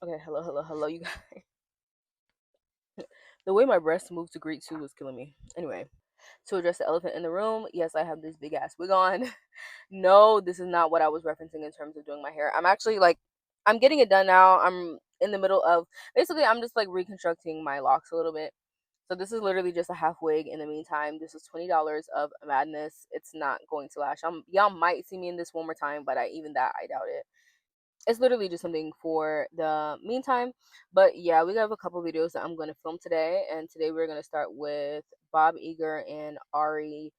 Okay, hello, you guys. The way my breast moved to greet Sue was killing me. Anyway, to address the elephant in the room, yes, I have this big ass wig on. No, this is not what I was referencing in terms of doing my hair. I'm actually like, I'm getting it done now. I'm in the middle of basically, I'm just like reconstructing my locks a little bit. So this is literally just a half wig. In the meantime, this is $20 of madness. It's not going to last. Y'all might see me in this one more time, but even that I doubt it. It's literally just something for the meantime. But yeah, we have a couple videos that I'm going to film today, and today we're going to start with Bob Eager and Ari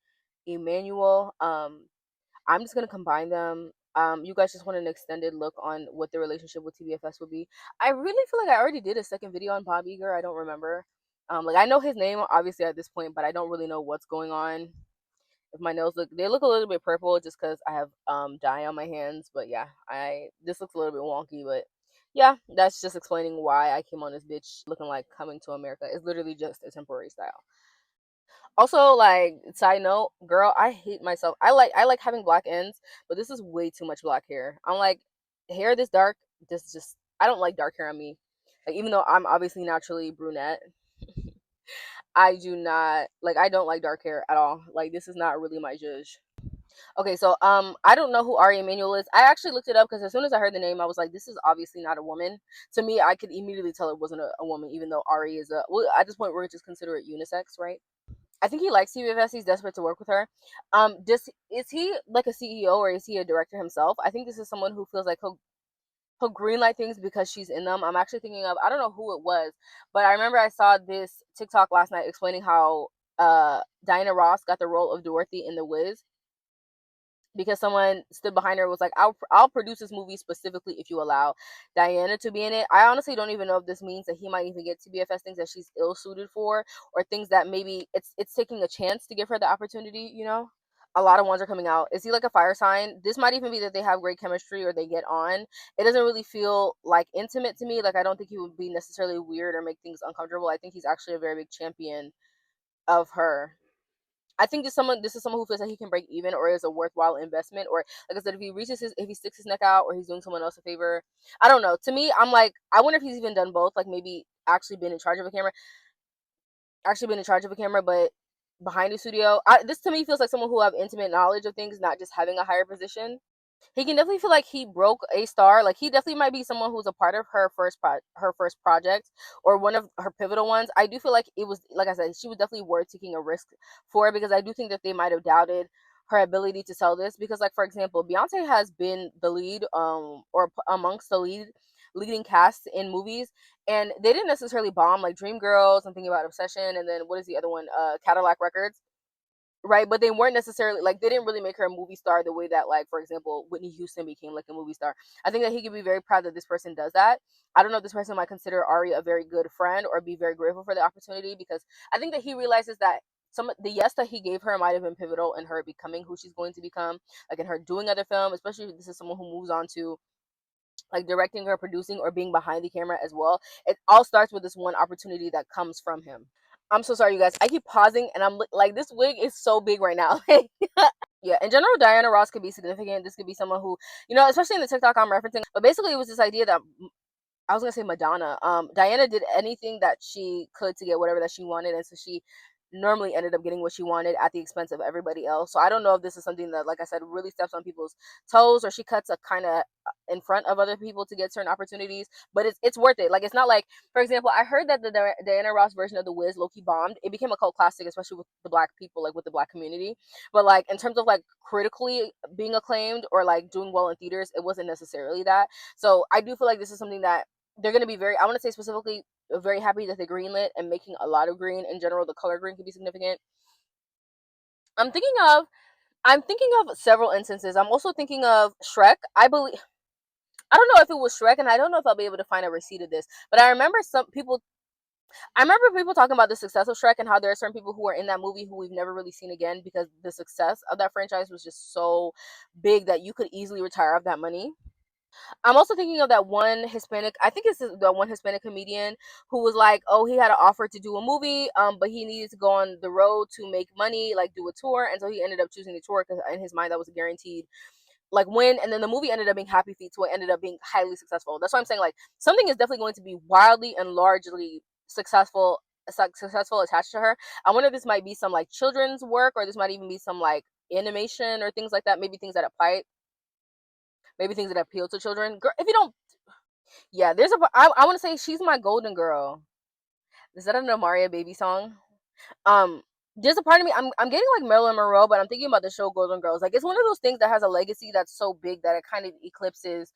Emmanuel. I'm just going to combine them. You guys just want an extended look on what the relationship with TBFS would be. I really feel like I already did a second video on Bob Eager. I don't remember. Like I know his name obviously at this point, but I don't really know what's going on. If my nails look a little bit purple just because I have dye on my hands. But yeah, I this looks a little bit wonky, but yeah, that's just explaining why I came on this bitch looking like Coming to America. It's literally just a temporary style. Also, like side note, girl, I hate myself. I like having black ends, but this is way too much black hair. I'm like, hair this dark, this just I don't like dark hair on me. Like even though I'm obviously naturally brunette, I do not like I don't like dark hair at all. Like this is not really my judge. Okay, so I don't know who Ari Emanuel is. I actually looked it up because as soon as I heard the name, I was like, this is obviously not a woman. To me, I could immediately tell it wasn't a woman, even though Ari is a well, at this point we're just consider it unisex, right? I think he likes CVFS. He's desperate to work with her. Does is he like a CEO or is he a director himself? I think this is someone who feels like he'll greenlight things because she's in them. I'm actually thinking of I don't know who it was, but I remember I saw this TikTok last night explaining how Diana Ross got the role of Dorothy in The Wiz because someone stood behind her and was like, I'll produce this movie specifically if you allow Diana to be in it. I honestly don't even know if this means that he might even get TBFS things that she's ill suited for, or things that maybe it's taking a chance to give her the opportunity, you know? A lot of ones are coming out. Is he like a fire sign? This might even be that they have great chemistry or they get on. It doesn't really feel like intimate to me. Like I don't think he would be necessarily weird or make things uncomfortable. I think he's actually a very big champion of her. I think this is someone who feels like he can break even or is a worthwhile investment. Or like I said, if he sticks his neck out or he's doing someone else a favor. I don't know. To me, I'm like, I wonder if he's even done both. Like maybe actually been in charge of a camera, but behind the studio. This to me feels like someone who have intimate knowledge of things, not just having a higher position. He can definitely feel like he broke a star. Like he definitely might be someone who's a part of her first project or one of her pivotal ones. I do feel like it was like I said, she was definitely worth taking a risk for because I do think that they might have doubted her ability to sell this because like for example, Beyonce has been the lead or amongst the leading cast in movies and they didn't necessarily bomb like Dreamgirls. I'm thinking about Obsession and then what is the other one? Cadillac Records, right? But they weren't necessarily like they didn't really make her a movie star the way that like for example Whitney Houston became like a movie star. I think that he could be very proud that this person does that. I don't know if this person might consider Ari a very good friend or be very grateful for the opportunity because I think that he realizes that some the yes that he gave her might have been pivotal in her becoming who she's going to become, like in her doing other film, especially if this is someone who moves on to like directing or producing or being behind the camera as well. It all starts with this one opportunity that comes from him. I'm so sorry, you guys. I keep pausing, and I'm like, this wig is so big right now. Yeah, in general, Diana Ross could be significant. This could be someone who, especially in the TikTok I'm referencing. But basically, it was this idea that I was gonna say Madonna. Diana did anything that she could to get whatever that she wanted, and so she normally ended up getting what she wanted at the expense of everybody else. So I don't know if this is something that, like I said, really steps on people's toes, or she cuts a kind of in front of other people to get certain opportunities. But it's worth it. Like it's not like, for example, I heard that the Diana Ross version of The Wiz Loki bombed. It became a cult classic, especially with the black people, like with the black community. But like in terms of like critically being acclaimed or like doing well in theaters, it wasn't necessarily that. So I do feel like this is something that they're going to be very, I want to say specifically, very happy that they greenlit and making a lot of green in general. The color green could be significant. I'm thinking of, I'm thinking of several instances. I'm also thinking of Shrek. I don't know if it was Shrek, and I don't know if I'll be able to find a receipt of this, but I remember people talking about the success of Shrek and how there are certain people who are in that movie who we've never really seen again because the success of that franchise was just so big that you could easily retire off that money. I'm also thinking of that one Hispanic. I think it's the one Hispanic comedian who was like, "Oh, he had an offer to do a movie, but he needed to go on the road to make money, like do a tour, and so he ended up choosing the tour because in his mind that was a guaranteed like when, and then the movie ended up being Happy Feet, so it ended up being highly successful. That's why I'm saying like something is definitely going to be wildly and largely successful attached to her. I wonder if this might be some like children's work, or this might even be some like animation or things like that. Maybe things that apply, maybe things that appeal to children. Girl, if you don't, yeah, there's a. I want to say she's my golden girl. Is that an Amaria Baby song? Um, there's a part of me, I'm getting like Marilyn Monroe, but I'm thinking about the show Golden Girls. Like it's one of those things that has a legacy that's so big that it kind of eclipses.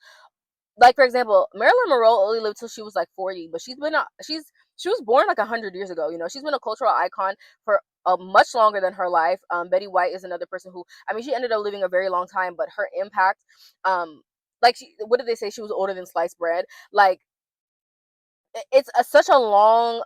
Like for example, Marilyn Monroe only lived till she was like 40, but she was born like 100 years ago. You know, she's been a cultural icon for much longer than her life. Betty White is another person who, I mean, she ended up living a very long time, but her impact, like what did they say? She was older than sliced bread. Like it's such a long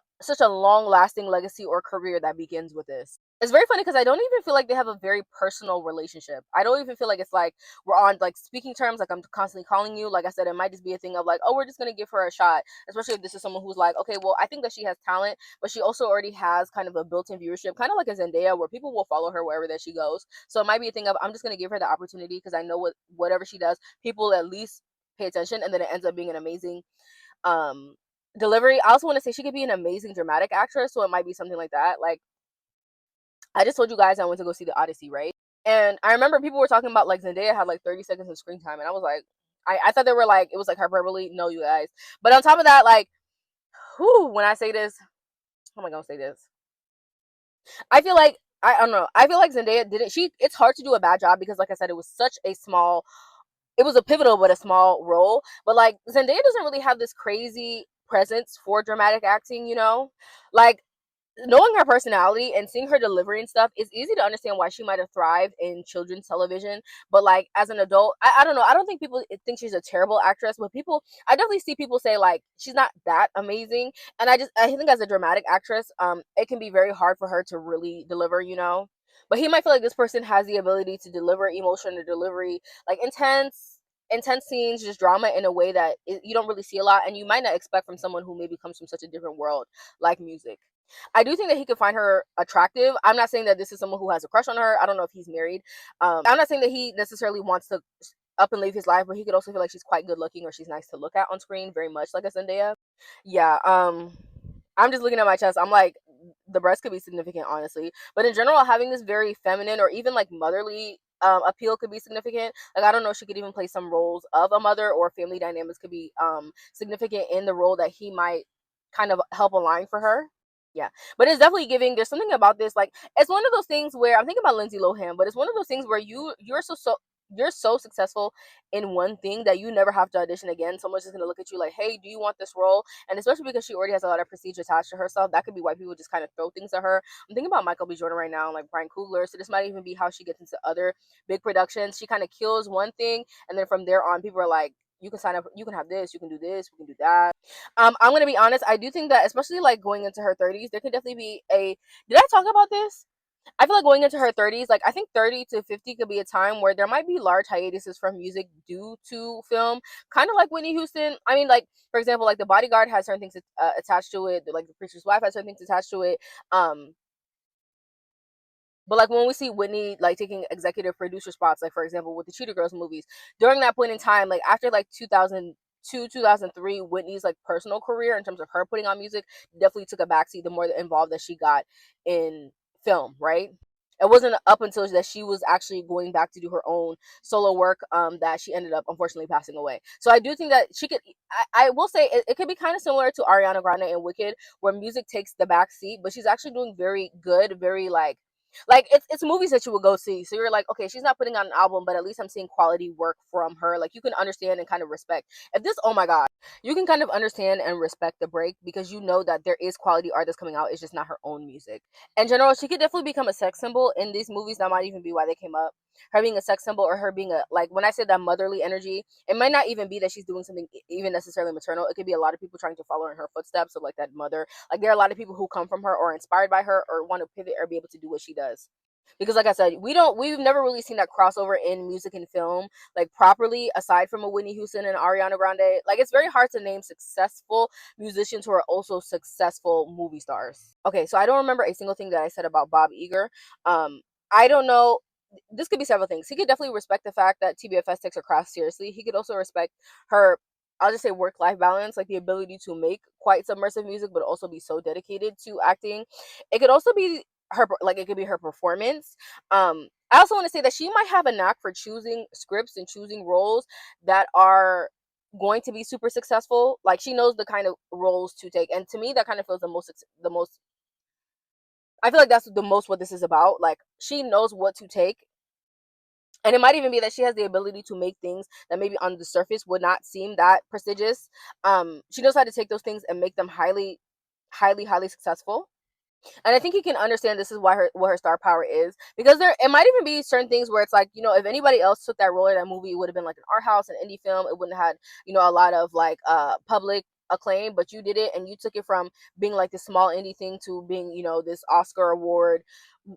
lasting legacy or career that begins with this. It's very funny because I don't even feel like they have a very personal relationship. I don't even feel like it's like we're on like speaking terms, like I'm constantly calling you. Like I said, it might just be a thing of like, oh, we're just gonna give her a shot, especially if this is someone who's like, okay, well, I think that she has talent, but she also already has kind of a built-in viewership, kind of like a Zendaya, where people will follow her wherever that she goes. So it might be a thing of I'm just gonna give her the opportunity because I know whatever she does, people at least pay attention, and then it ends up being an amazing um delivery. I also want to say she could be an amazing dramatic actress, so it might be something like that. Like I just told you guys I went to go see the Odyssey, right? And I remember people were talking about like Zendaya had like 30 seconds of screen time, and I was like, I thought they were like it was like hyperbole. No, you guys. But on top of that, like, whew, when I say this, how am I gonna say this? I feel like I don't know. I feel like Zendaya didn't. She. It's hard to do a bad job because, like I said, it was such a small. It was a pivotal but a small role. But like Zendaya doesn't really have this crazy presence for dramatic acting. You know, like knowing her personality and seeing her delivery and stuff, it's easy to understand why she might have thrived in children's television. But like as an adult, I don't know. I don't think people think she's a terrible actress, but people, I definitely see people say like she's not that amazing. And I think as a dramatic actress, it can be very hard for her to really deliver, you know. But he might feel like this person has the ability to deliver emotion, to delivery like intense scenes, just drama in a way that you don't really see a lot, and you might not expect from someone who maybe comes from such a different world like music. I do think that he could find her attractive. I'm not saying that this is someone who has a crush on her. I don't know if he's married. I'm not saying that he necessarily wants to up and leave his life, but he could also feel like she's quite good looking or she's nice to look at on screen, very much like a Zendaya. Yeah. I'm just looking at my chest. I'm like, the breast could be significant, honestly. But in general, having this very feminine or even like motherly appeal could be significant. Like I don't know, she could even play some roles of a mother, or family dynamics could be significant in the role that he might kind of help align for her. Yeah, but it's definitely giving. There's something about this, like it's one of those things where I'm thinking about Lindsay Lohan, but it's one of those things where you're so successful in one thing that you never have to audition again. Someone's just gonna look at you like, hey, do you want this role? And especially because she already has a lot of prestige attached to herself, that could be why people just kind of throw things at her. I'm thinking about Michael B. Jordan right now, and like Brian Coogler. So this might even be how she gets into other big productions. She kind of kills one thing, and then from there on, people are like, you can sign up, you can have this, you can do this, we can do that. I'm gonna be honest. I do think that, especially like going into her 30s, there could definitely be a. Did I talk about this? I feel like going into her 30s, like I think 30 to 50 could be a time where there might be large hiatuses from music due to film, kind of like Whitney Houston. I mean, like for example, like The Bodyguard has certain things attached to it, like The Preacher's Wife has certain things attached to it. But like when we see Whitney like taking executive producer spots, like for example with the Cheetah Girls movies, during that point in time, like after like 2002, 2003, Whitney's like personal career in terms of her putting on music definitely took a backseat the more involved that she got in film, right? It wasn't up until that she was actually going back to do her own solo work that she ended up unfortunately passing away. So I do think that she could. I will say it could be kind of similar to Ariana Grande and Wicked, where music takes the back seat, but she's actually doing very good, very like it's movies that you would go see. So you're like, okay, she's not putting out an album, but at least I'm seeing quality work from her. Like you can understand and kind of respect. If this, oh my god, you can kind of understand and respect the break because you know that there is quality art that's coming out. It's just not her own music. In general, she could definitely become a sex symbol in these movies. That might even be why they came up. Her being a sex symbol, or her being a, like when I said that motherly energy, it might not even be that she's doing something even necessarily maternal. It could be a lot of people trying to follow in her footsteps of like that mother. Like there are a lot of people who come from her or inspired by her or want to pivot or be able to do what she does. Because like I said, we've never really seen that crossover in music and film like properly, aside from a Whitney Houston and Ariana Grande. Like it's very hard to name successful musicians who are also successful movie stars. Okay, so I don't remember a single thing that I said about Bob Iger. I don't know. this could be several things. He could definitely respect the fact that TBFS takes her craft seriously. He could also respect her, I'll just say, work life balance, like the ability to make quite submersive music, but also be so dedicated to acting. It could also be her, like it could be her performance. I also want to say that she might have a knack for choosing scripts and choosing roles that are going to be super successful. Like she knows the kind of roles to take, and to me, that kind of feels the most. I feel like that's the most what this is about. Like she knows what to take, and it might even be that she has the ability to make things that maybe on the surface would not seem that prestigious. She knows how to take those things and make them highly successful. And I think he can understand this is why her what her star power is, because there it might even be certain things where it's like, if anybody else took that role in that movie, it would have been like an art house, an indie film. It wouldn't have had a lot of like public acclaim, but you did it, and you took it from being like this small indie thing to being this Oscar award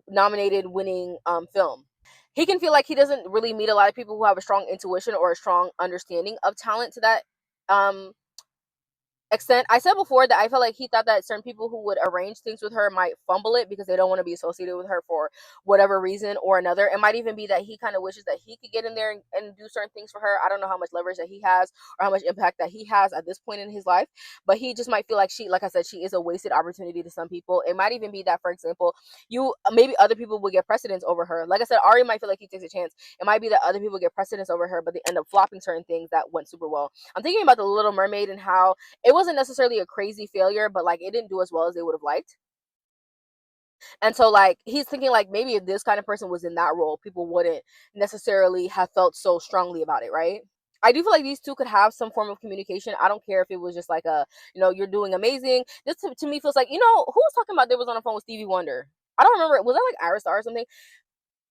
nominated winning film. He can feel like he doesn't really meet a lot of people who have a strong intuition or a strong understanding of talent to that um extent. I said before that I felt like he thought that certain people who would arrange things with her might fumble it because they don't want to be associated with her for whatever reason or another. It might even be that he kind of wishes that he could get in there and do certain things for her. I don't know how much leverage that he has or how much impact that he has at this point in his life, but he just might feel like like I said, she is a wasted opportunity to some people. It might even be that, for example, you maybe other people would get precedence over her. Like I said, Ari might feel like he takes a chance. It might be that other people get precedence over her, but they end up flopping certain things that went super well. I'm thinking about the Little Mermaid and how it wasn't necessarily a crazy failure, but like it didn't do as well as they would have liked. And so like he's thinking like maybe if this kind of person was in that role, people wouldn't necessarily have felt so strongly about it, right? I do feel like these two could have some form of communication. I don't care if it was just like you're doing amazing. This to me feels like, who was talking about they was on the phone with Stevie Wonder? I don't remember. Was that like Iris or something?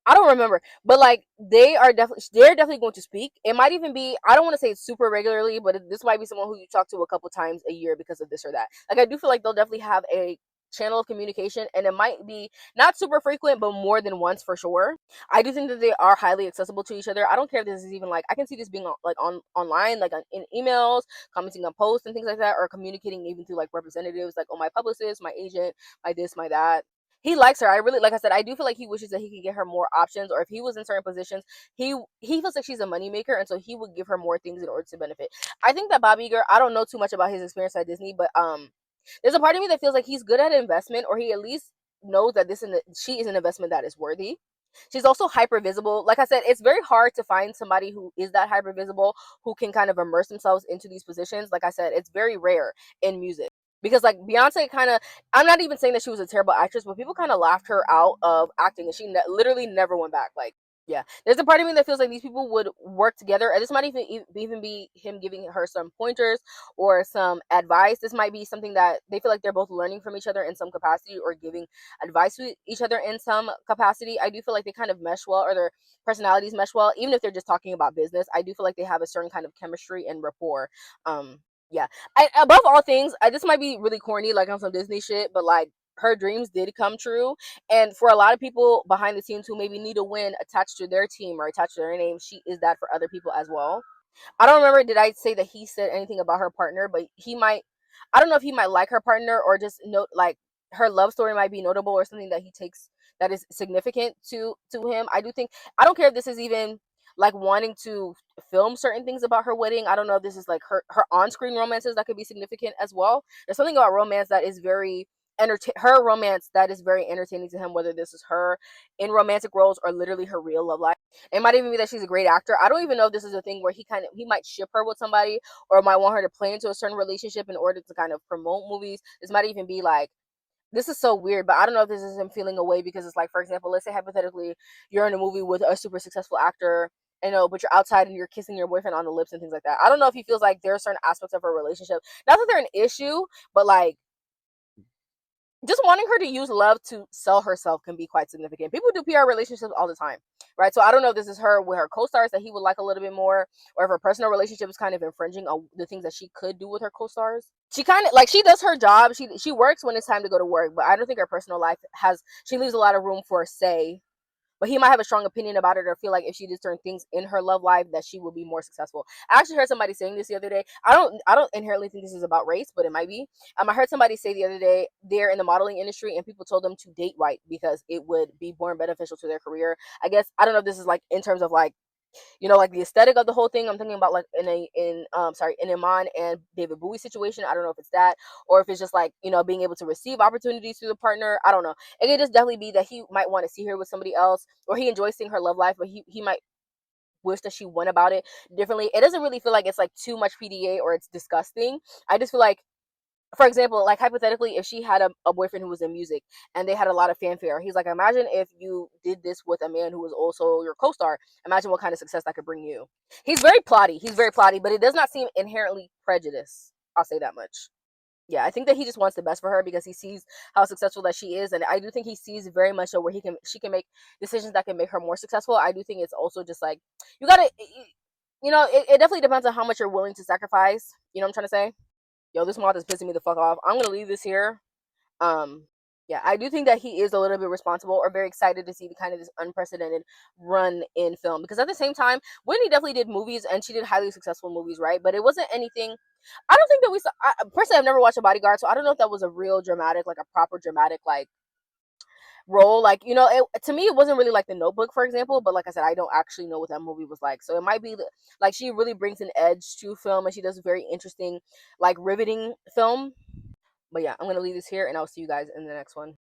I don't remember, but like they're definitely going to speak. It might even be, I don't want to say it's super regularly, but this might be someone who you talk to a couple times a year because of this or that. Like I do feel like they'll definitely have a channel of communication, and it might be not super frequent, but more than once for sure. I do think that they are highly accessible to each other. I don't care if this is even like, I can see this being like online, like in emails, commenting on posts and things like that, or communicating even through like representatives, like my publicist, my agent, my this, my that. He likes her. I really, like I said, I do feel like he wishes that he could get her more options, or if he was in certain positions, he feels like she's a moneymaker, and so he would give her more things in order to benefit. I think that Bob Iger, I don't know too much about his experience at Disney, but there's a part of me that feels like he's good at investment, or he at least knows that she is an investment that is worthy. She's also hyper visible. Like I said, it's very hard to find somebody who is that hyper visible, who can kind of immerse themselves into these positions. Like I said, it's very rare in music. Because like Beyonce kind of, I'm not even saying that she was a terrible actress, but people kind of laughed her out of acting, and she literally never went back. Like, yeah, there's a part of me that feels like these people would work together, and this might even be him giving her some pointers or some advice. This might be something that they feel like they're both learning from each other in some capacity, or giving advice to each other in some capacity. I do feel like they kind of mesh well, or their personalities mesh well, even if they're just talking about business. I do feel like they have a certain kind of chemistry and rapport. Yeah. Above all things, this might be really corny, like on some Disney shit, but like her dreams did come true. And for a lot of people behind the scenes who maybe need a win attached to their team or attached to their name, she is that for other people as well. I don't remember, did I say that he said anything about her partner, but he might, I don't know if he might like her partner, or just note like her love story might be notable, or something that he takes that is significant to him. I do think, I don't care if this is even like wanting to film certain things about her wedding. I don't know if this is like her on-screen romances that could be significant as well. There's something about romance that is very her romance that is very entertaining to him, whether this is her in romantic roles or literally her real love life. It might even be that she's a great actor. I don't even know if this is a thing where he might ship her with somebody, or might want her to play into a certain relationship in order to kind of promote movies. This might even be like, this is so weird, but I don't know if this is him feeling away because it's like, for example, let's say hypothetically you're in a movie with a super successful actor, but you're outside and you're kissing your boyfriend on the lips and things like that. I don't know if he feels like there are certain aspects of her relationship, not that they're an issue, but like just wanting her to use love to sell herself can be quite significant. People do PR relationships all the time, right? So I don't know if this is her with her co-stars that he would like a little bit more, or if her personal relationship is kind of infringing on the things that she could do with her co-stars. She kind of like, she does her job. She works when it's time to go to work, but I don't think her personal life has. She leaves a lot of room for say but he might have a strong opinion about it, or feel like if she did certain things in her love life that she would be more successful. I actually heard somebody saying this the other day. I don't inherently think this is about race, but it might be. I heard somebody say the other day they're in the modeling industry and people told them to date white because it would be more beneficial to their career. I guess I don't know if this is like in terms of like, like the aesthetic of the whole thing. I'm thinking about like in Iman and David Bowie situation. I don't know if it's that, or if it's just like, being able to receive opportunities through the partner. I don't know. It could just definitely be that he might want to see her with somebody else, or he enjoys seeing her love life, but he might wish that she went about it differently. It doesn't really feel like it's like too much PDA or it's disgusting. I just feel like, for example, like hypothetically, if she had a boyfriend who was in music and they had a lot of fanfare, he's like, imagine if you did this with a man who was also your co-star. Imagine what kind of success that could bring you. He's very plotty. He's very plotty, but it does not seem inherently prejudiced. I'll say that much. Yeah, I think that he just wants the best for her because he sees how successful that she is, and I do think he sees very much so where she can make decisions that can make her more successful. I do think it's also just like you gotta, it definitely depends on how much you're willing to sacrifice. You know what I'm trying to say? Yo, this moth is pissing me the fuck off. I'm gonna leave this here. Um, yeah, I do think that he is a little bit responsible, or very excited to see the kind of this unprecedented run in film. Because at the same time, Whitney definitely did movies, and she did highly successful movies, right? But it wasn't anything. I don't think that we saw. Personally, I've never watched a Bodyguard, so I don't know if that was a real dramatic, like a proper dramatic, like role. Like, to me, it wasn't really like The Notebook, for example. But like I said, I don't actually know what that movie was like, so it might be like she really brings an edge to film, and she does very interesting, like riveting film. But yeah, I'm gonna leave this here, and I'll see you guys in the next one.